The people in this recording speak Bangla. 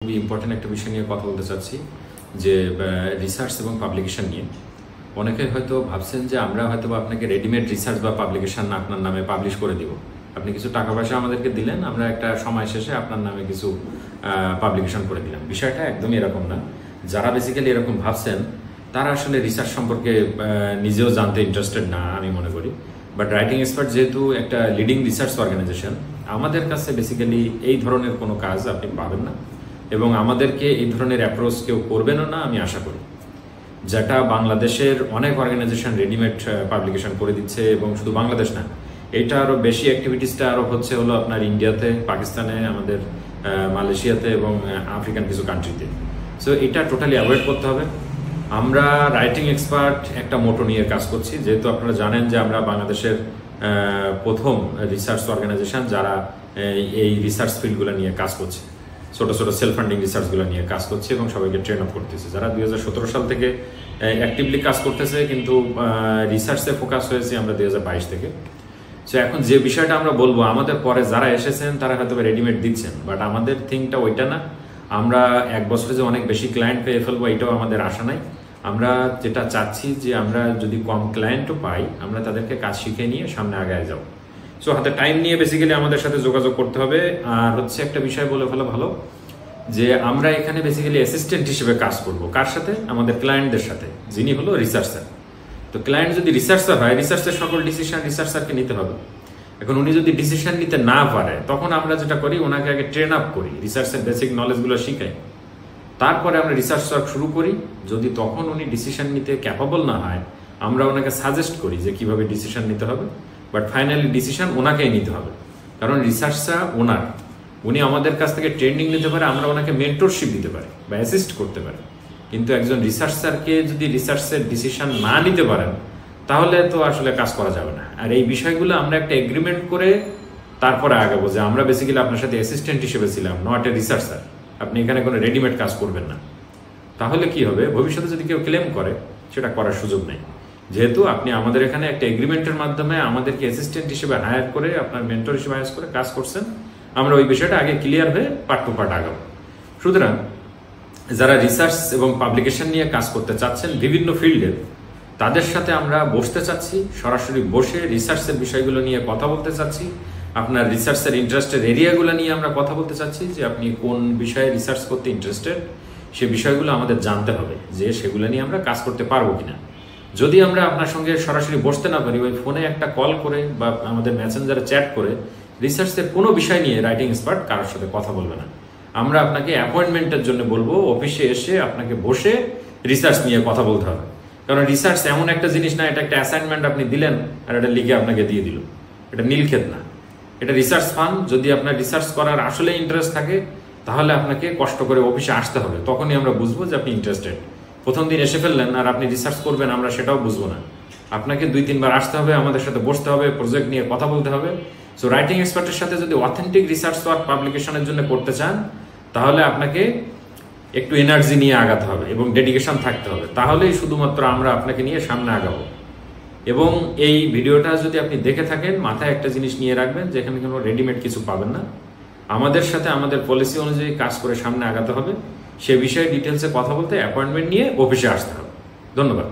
খুবই ইম্পর্টেন্ট একটা বিষয় নিয়ে কথা বলতে চাচ্ছি, যে রিসার্চ এবং পাবলিকেশন নিয়ে। অনেকে হয়তো ভাবছেন যে আমরা হয়তো আপনাকে রেডিমেড রিসার্চ বা পাবলিকেশন আপনার নামে পাবলিশ করে দিব। আপনি কিছু টাকা পয়সা আমাদেরকে দিলেন, আমরা একটা সময় শেষে আপনার নামে কিছু পাবলিকেশন করে দিলাম। বিষয়টা একদমই এরকম না। যারা বেসিক্যালি এরকম ভাবছেন তারা আসলে রিসার্চ সম্পর্কে নিজেও জানতে ইন্টারেস্টেড না আমি মনে করি। বাট রাইটিং এক্সপার্ট যেহেতু একটা লিডিং রিসার্চ অর্গানাইজেশন, আমাদের কাছে বেসিক্যালি এই ধরনের কোনো কাজ আপনি পাবেন না, এবং আমাদেরকে এই ধরনের অ্যাপ্রোচ কেউ করবেনও না আমি আশা করি। যেটা বাংলাদেশের অনেক অর্গানাইজেশন রেডিমেড পাবলিকেশন করে দিচ্ছে, এবং শুধু বাংলাদেশ না, এটা আরও বেশি অ্যাক্টিভিটিসটা আরও হচ্ছে হলো আপনার ইন্ডিয়াতে, পাকিস্তানে, আমাদের মালয়েশিয়াতে এবং আফ্রিকান কিছু কান্ট্রিতে। সো এটা টোটালি অ্যাভয়েড করতে হবে। আমরা রাইটিং এক্সপার্ট একটা মোটো নিয়ে কাজ করছি, যেহেতু আপনারা জানেন যে আমরা বাংলাদেশের প্রথম রিসার্চ অর্গানাইজেশন যারা এই রিসার্চ ফিল্ডগুলো নিয়ে কাজ করছে, ছোটো ছোটো সেলফ ফান্ডিং রিসার্চগুলো নিয়ে কাজ করছে এবং সবাইকে ট্রেন আপ করতেছে, যারা 2017 সাল থেকে অ্যাক্টিভলি কাজ করতেছে, কিন্তু রিসার্চে ফোকাস হয়েছে আমরা 2022 থেকে। সো এখন যে বিষয়টা আমরা বলবো, আমাদের পরে যারা এসেছেন তারা হয়তো রেডিমেড দিচ্ছেন, বাট আমাদের থিংটা ওইটা না। আমরা এক বছরে যে অনেক বেশি ক্লায়েন্ট পেয়ে ফেলবো এটাও আমাদের আশা নাই। আমরা যেটা চাচ্ছি যে আমরা যদি কম ক্লায়েন্টও পাই, আমরা তাদেরকে কাজ শিখে নিয়ে সামনে আগায় যাবো। সো হাতে টাইম নিয়ে বেসিক্যালি আমাদের সাথে যোগাযোগ করতে হবে। আর হচ্ছে একটা বিষয় বলে ফেলা ভালো, যে আমরা এখানে বেসিক্যালি অ্যাসিস্ট্যান্ট হিসেবে কাজ করব। কার সাথে? আমাদের ক্লায়েন্টদের সাথে, যিনি হলো রিসার্চার। তো ক্লায়েন্ট যদি রিসার্চার হয়, রিসার্চের সকল ডিসিশন রিসার্চারকে নিতে হবে। এখন উনি যদি ডিসিশন নিতে না পারে, তখন আমরা যেটা করি, ওনাকে আগে ট্রেন আপ করি, রিসার্চের বেসিক নলেজগুলো শিখাই, তারপরে আমরা রিসার্চ ওয়ার্ক শুরু করি। যদি তখন উনি ডিসিশন নিতে ক্যাপাবল না হয়, আমরা ওনাকে সাজেস্ট করি যে কিভাবে ডিসিশন নিতে হবে, বাট ফাইনালি ডিসিশন ওনাকেই নিতে হবে। কারণ রিসার্চটা ওনার, উনি আমাদের কাছ থেকে ট্রেনিং নিতে পারে, আমরা ওনাকে মেন্টরশিপ দিতে পারি বা অ্যাসিস্ট করতে পারি। কিন্তু একজন রিসার্চারকে যদি রিসার্চের ডিসিশন না নিতে পারেন, তাহলে তো আসলে কাজ করা যাবে না। আর এই বিষয়গুলো আমরা একটা এগ্রিমেন্ট করে তারপরে আগাবো, যে আমরা বেসিক্যালি আপনার সাথে অ্যাসিস্ট্যান্ট হিসেবে ছিলাম, নট এ রিসার্চার। আপনি এখানে কোনো রেডিমেড কাজ করবেন না। তাহলে কি হবে, ভবিষ্যতে যদি কেউ ক্লেম করে, সেটা করার সুযোগ নেই। যেহেতু আপনি আমাদের এখানে একটা এগ্রিমেন্টের মাধ্যমে আমাদেরকে অ্যাসিস্ট্যান্ট হিসেবে হায়ার করে, আপনার মেন্টর হিসেবে হায়ার করে কাজ করছেন, আমরা ওই বিষয়টা আগে ক্লিয়ার হয়ে পার্ট টু পার্ট আগাবো। সুতরাং যারা রিসার্চ এবং পাবলিকেশন নিয়ে কাজ করতে চাচ্ছেন বিভিন্ন ফিল্ডের, তাদের সাথে আমরা বসতে চাচ্ছি, সরাসরি বসে রিসার্চের বিষয়গুলো নিয়ে কথা বলতে চাচ্ছি। আপনার রিসার্চের ইন্টারেস্টের এরিয়াগুলো নিয়ে আমরা কথা বলতে চাচ্ছি, যে আপনি কোন বিষয়ে রিসার্চ করতে ইন্টারেস্টেড, সে বিষয়গুলো আমাদের জানতে হবে, যে সেগুলো নিয়ে আমরা কাজ করতে পারবো কিনা। যদি আমরা আপনার সঙ্গে সরাসরি বসতে না পারি, ওই ফোনে একটা কল করে বা আমাদের মেসেঞ্জারে চ্যাট করে রিসার্চের কোনো বিষয় নিয়ে রাইটিং এক্সপার্ট কারোর সাথে কথা বলবে না। আমরা আপনাকে অ্যাপয়েন্টমেন্টের জন্য বলবো, অফিসে এসে আপনাকে বসে রিসার্চ নিয়ে কথা বলতে হবে। কারণ রিসার্চ এমন একটা জিনিস না, এটা একটা অ্যাসাইনমেন্ট আপনি দিলেন আর এটা লিখে আপনাকে দিয়ে দিল। এটা নীলক্ষেত না, এটা রিসার্চ ফান্ড। যদি আপনার রিসার্চ করার আসলে ইন্টারেস্ট থাকে, তাহলে আপনাকে কষ্ট করে অফিসে আসতে হবে, তখনই আমরা বুঝবো যে আপনি ইন্টারেস্টেড। প্রথম দিন এসে ফেললেন আর আপনি রিসার্চ করবেন, আমরা সেটাও বুঝবো না। আপনাকে 2-3 বার আসতে হবে, আমাদের সাথে বসতে হবে, প্রজেক্ট নিয়ে কথা বলতে হবে। সো রাইটিং এক্সপার্টের সাথে যদি অথেন্টিক রিসার্চ ওয়ার্ক পাবলিকেশনের জন্য করতে চান, তাহলে আপনাকে একটু এনার্জি নিয়ে আগাতে হবে এবং ডেডিকেশন থাকতে হবে। তাহলেই শুধুমাত্র আমরা আপনাকে নিয়ে সামনে আগাবো। এবং এই ভিডিওটা যদি আপনি দেখে থাকেন, মাথায় একটা জিনিস নিয়ে রাখবেন, যে এখানে কোনো রেডিমেড কিছু পাবেন না। আমাদের সাথে আমাদের পলিসি অনুযায়ী কাজ করে সামনে আগাতে হবে। সে বিষয়ে ডিটেলসে কথা বলতে অ্যাপয়েন্টমেন্ট নিয়ে অফিসে আসতে হবে। ধন্যবাদ।